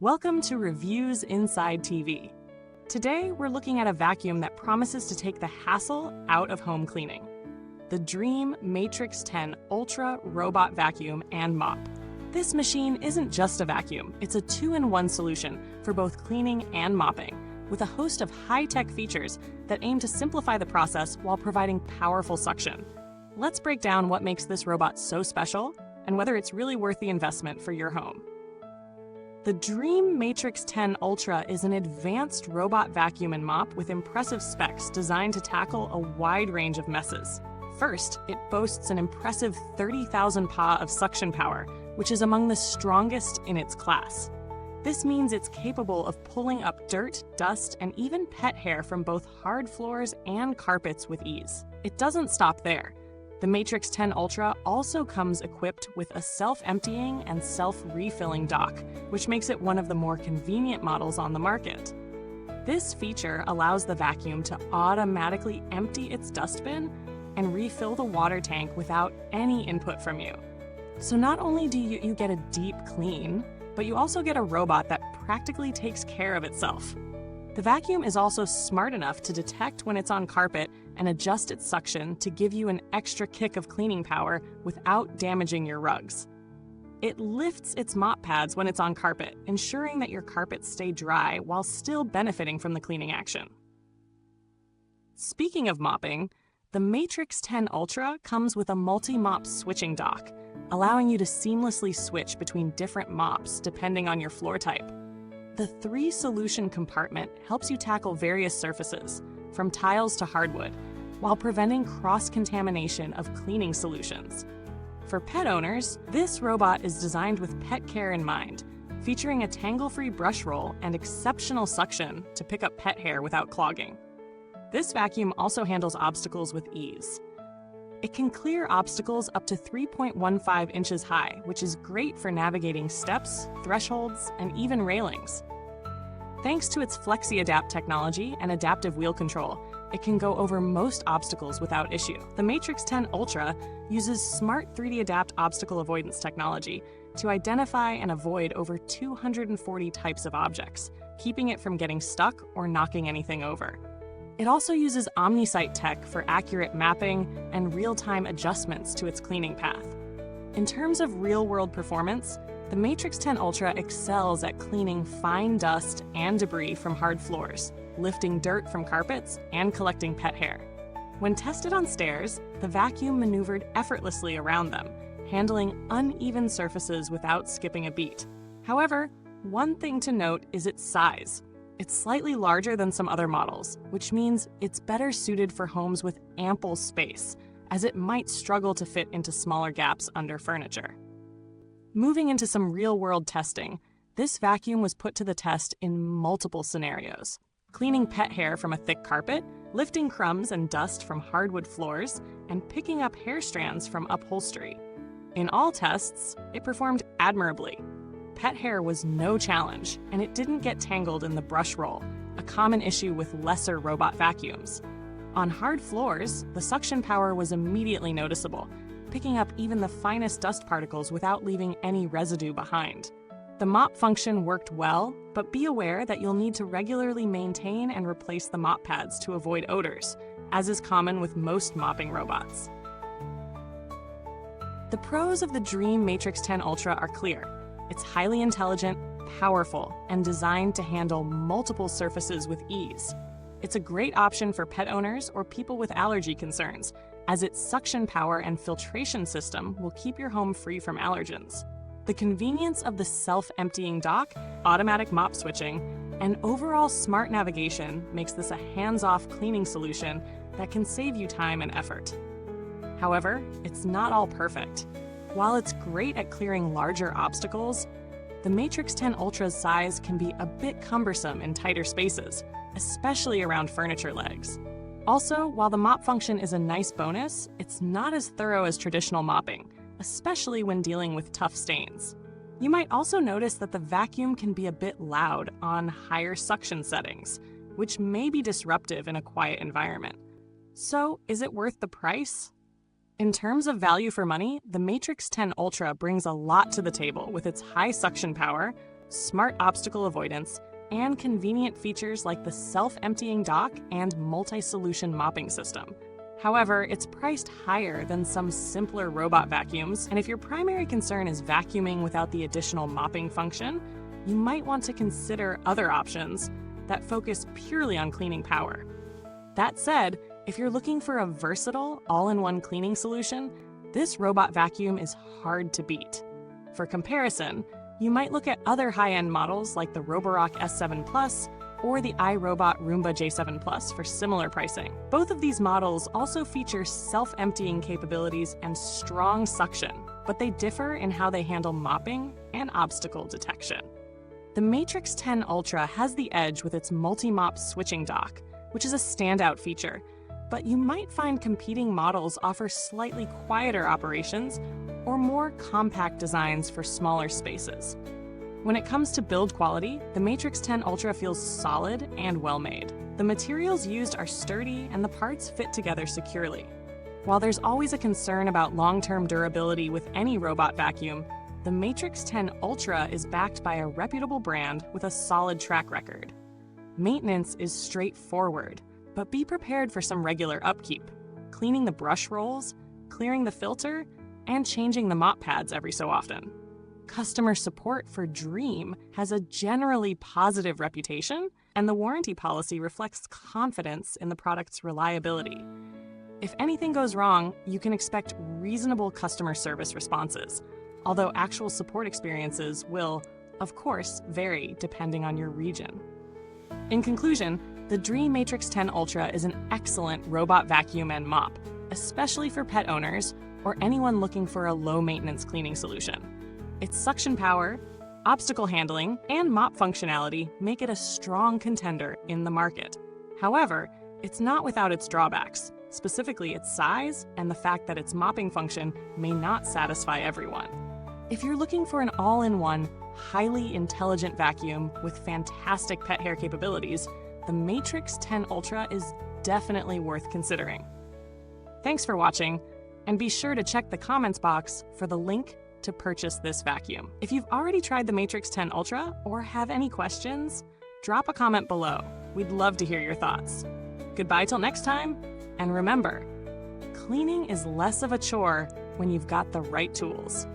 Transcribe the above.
Welcome to Reviewsinside TV. Today, we're looking at a vacuum that promises to take the hassle out of home cleaning. The DREAME Matrix10 Ultra Robot Vacuum and Mop. This machine isn't just a vacuum, it's a two-in-one solution for both cleaning and mopping, with a host of high-tech features that aim to simplify the process while providing powerful suction. Let's break down what makes this robot so special and whether it's really worth the investment for your home. The DREAME Matrix10 Ultra is an advanced robot vacuum and mop with impressive specs designed to tackle a wide range of messes. First, it boasts an impressive 30,000 PA of suction power, which is among the strongest in its class. This means it's capable of pulling up dirt, dust, and even pet hair from both hard floors and carpets with ease. It doesn't stop there. The Matrix10 Ultra also comes equipped with a self-emptying and self-refilling dock, which makes it one of the more convenient models on the market. This feature allows the vacuum to automatically empty its dustbin and refill the water tank without any input from you. So not only do you get a deep clean, but you also get a robot that practically takes care of itself. The vacuum is also smart enough to detect when it's on carpet and adjust its suction to give you an extra kick of cleaning power without damaging your rugs. It lifts its mop pads when it's on carpet, ensuring that your carpets stay dry while still benefiting from the cleaning action. Speaking of mopping, the Matrix10 Ultra comes with a Multi-Mop Switching dock, allowing you to seamlessly switch between different mops depending on your floor type. The 3-solution compartment helps you tackle various surfaces, from tiles to hardwood, while preventing cross-contamination of cleaning solutions. For pet owners, this robot is designed with pet care in mind, featuring a tangle-free brush roll and exceptional suction to pick up pet hair without clogging. This vacuum also handles obstacles with ease. It can clear obstacles up to 3.15 inches high, which is great for navigating steps, thresholds, and even railings. Thanks to its FlexiAdapt technology and adaptive wheel control, it can go over most obstacles without issue. The Matrix10 Ultra uses smart 3D Adapt obstacle avoidance technology to identify and avoid over 240 types of objects, keeping it from getting stuck or knocking anything over. It also uses OmniSight tech for accurate mapping and real-time adjustments to its cleaning path. In terms of real-world performance, the Matrix10 Ultra excels at cleaning fine dust and debris from hard floors, lifting dirt from carpets, and collecting pet hair. When tested on stairs, the vacuum maneuvered effortlessly around them, handling uneven surfaces without skipping a beat. However, one thing to note is its size. It's slightly larger than some other models, which means it's better suited for homes with ample space, as it might struggle to fit into smaller gaps under furniture. Moving into some real-world testing, this vacuum was put to the test in multiple scenarios: cleaning pet hair from a thick carpet, lifting crumbs and dust from hardwood floors, and picking up hair strands from upholstery. In all tests, it performed admirably. Pet hair was no challenge, and it didn't get tangled in the brush roll, a common issue with lesser robot vacuums. On hard floors, the suction power was immediately noticeable, picking up even the finest dust particles without leaving any residue behind. The mop function worked well, but be aware that you'll need to regularly maintain and replace the mop pads to avoid odors, as is common with most mopping robots. The pros of the DREAME Matrix10 Ultra are clear. It's highly intelligent, powerful, and designed to handle multiple surfaces with ease. It's a great option for pet owners or people with allergy concerns, as its suction power and filtration system will keep your home free from allergens. The convenience of the self-emptying dock, automatic mop switching, and overall smart navigation makes this a hands-off cleaning solution that can save you time and effort. However, it's not all perfect. While it's great at clearing larger obstacles, the Matrix10 Ultra's size can be a bit cumbersome in tighter spaces, especially around furniture legs. Also, while the mop function is a nice bonus, it's not as thorough as traditional mopping, especially when dealing with tough stains. You might also notice that the vacuum can be a bit loud on higher suction settings, which may be disruptive in a quiet environment. So, is it worth the price? In terms of value for money, the Matrix10 Ultra brings a lot to the table with its high suction power, smart obstacle avoidance, and convenient features like the self-emptying dock and multi-solution mopping system. However, it's priced higher than some simpler robot vacuums, and if your primary concern is vacuuming without the additional mopping function, you might want to consider other options that focus purely on cleaning power. That said, if you're looking for a versatile, all-in-one cleaning solution, this robot vacuum is hard to beat. For comparison, you might look at other high-end models like the Roborock S7 Plus or the iRobot Roomba J7 Plus for similar pricing. Both of these models also feature self-emptying capabilities and strong suction, but they differ in how they handle mopping and obstacle detection. The Matrix10 Ultra has the edge with its Multi-Mop Switching dock, which is a standout feature, but you might find competing models offer slightly quieter operations or more compact designs for smaller spaces. When it comes to build quality, the Matrix10 Ultra feels solid and well-made. The materials used are sturdy and the parts fit together securely. While there's always a concern about long-term durability with any robot vacuum, the Matrix10 Ultra is backed by a reputable brand with a solid track record. Maintenance is straightforward, but be prepared for some regular upkeep, cleaning the brush rolls, clearing the filter, and changing the mop pads every so often. Customer support for DREAME has a generally positive reputation, and the warranty policy reflects confidence in the product's reliability. If anything goes wrong, you can expect reasonable customer service responses, although actual support experiences will, of course, vary depending on your region. In conclusion, the DREAME Matrix10 Ultra is an excellent robot vacuum and mop, especially for pet owners or anyone looking for a low-maintenance cleaning solution. Its suction power, obstacle handling, and mop functionality make it a strong contender in the market. However, it's not without its drawbacks, specifically its size and the fact that its mopping function may not satisfy everyone. If you're looking for an all-in-one, highly intelligent vacuum with fantastic pet hair capabilities, the Matrix10 Ultra is definitely worth considering. Thanks for watching, and be sure to check the comments box for the link to purchase this vacuum. If you've already tried the Matrix10 Ultra or have any questions, drop a comment below. We'd love to hear your thoughts. Goodbye till next time, and remember, cleaning is less of a chore when you've got the right tools.